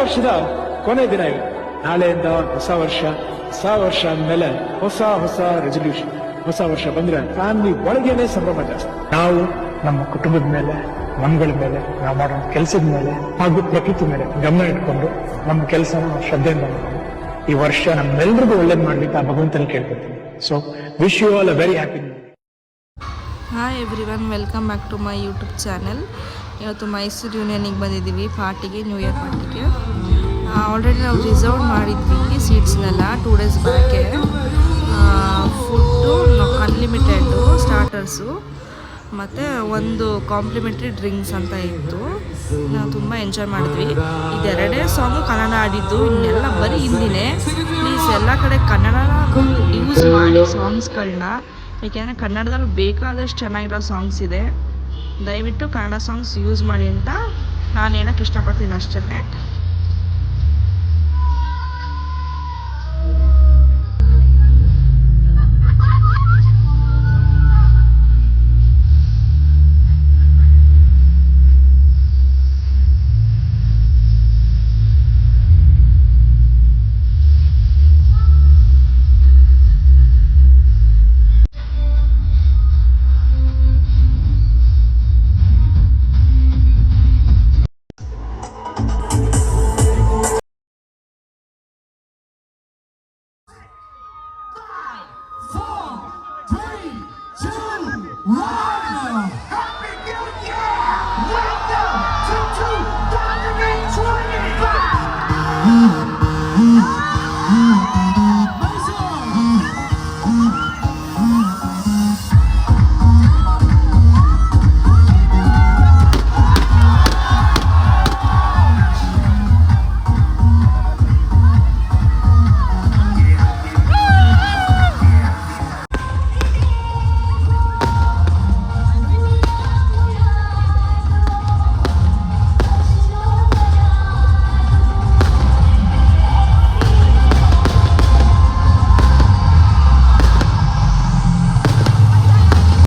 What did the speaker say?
ವರ್ಷದ ಕೊನೆ ದಿನ ಇದೆ. ನಾಳೆಯಿಂದ ಹೊಸ ವರ್ಷ ಅಂದಮೇಲೆ ಹೊಸ ರೆಸಲ್ಯೂಷನ್. ಹೊಸ ವರ್ಷ ಬಂದ್ರೆ ಫ್ಯಾಮಿಲಿ ಒಳಗೇನೆ ಸಂಭ್ರಮ ಜಾಸ್ತಿ. ನಾವು ನಮ್ಮ ಕುಟುಂಬದ ಮೇಲೆ, ಮನಗಳ ಮೇಲೆ, ನಾವು ಮಾಡೋ ಕೆಲಸದ ಮೇಲೆ ಹಾಗೂ ಪ್ರಕೃತಿ ಮೇಲೆ ಗಮನ ಇಟ್ಕೊಂಡು ನಮ್ಮ ಕೆಲಸನ ನಾವು ಶ್ರದ್ಧೆಯಿಂದ ಮಾಡ್ಕೊಂಡು ಈ ವರ್ಷ ನಮ್ಮೆಲ್ಲರಿಗೂ ಒಳ್ಳೇದು ಮಾಡ್ಲಿಕ್ಕೆ ಆ ಭಗವಂತನ ಕೇಳ್ಕೊತೀನಿ. So wish you all a very happy new year. Hi everyone, welcome back to my YouTube channel. ಇವತ್ತು ಮೈಸೂರು ಯೂನಿಯನಿಗೆ ಬಂದಿದ್ದೀವಿ ಪಾರ್ಟಿಗೆ, ನ್ಯೂ ಇಯರ್ ಪಾರ್ಟಿಗೆ. ಆಲ್ರೆಡಿ ನಾವು ರಿಸರ್ವ್ ಮಾಡಿದ್ವಿ ಸೀಟ್ಸ್ನೆಲ್ಲ 2 days ಬ್ಯಾಕೆ. ಫುಡ್ಡು ಅನ್ಲಿಮಿಟೆಡ್ಡು, ಸ್ಟಾರ್ಟರ್ಸು ಮತ್ತು ಒಂದು ಕಾಂಪ್ಲಿಮೆಂಟ್ರಿ ಡ್ರಿಂಕ್ಸ್ ಅಂತ ಇತ್ತು. ನಾವು ತುಂಬ ಎಂಜಾಯ್ ಮಾಡಿದ್ವಿ. ಇದೆರಡೇ ಸಾಂಗು ಕನ್ನಡ ಆಡಿದ್ದು, ಇನ್ನೆಲ್ಲ ಬರೀ ಹಿಂದಿನೇ. ಪ್ಲೀಸ್ ಎಲ್ಲ ಕಡೆ ಕನ್ನಡನ ಯೂಸ್ ಮಾಡಿ ಸಾಂಗ್ಸ್ಗಳನ್ನ, ಏಕೆಂದರೆ ಕನ್ನಡದಲ್ಲಿ ಬೇಕಾದಷ್ಟು ಚೆನ್ನಾಗಿರೋ ಸಾಂಗ್ಸ್ ಇದೆ. ದಯವಿಟ್ಟು ಕನ್ನಡ ಸಾಂಗ್ಸ್ ಯೂಸ್ ಮಾಡಿ ಅಂತ ನಾನು ಹೇಳೋಕ್ಕೆ ಇಷ್ಟಪಡ್ತೀನಿ ಅಷ್ಟೇ. Four, three, two, one.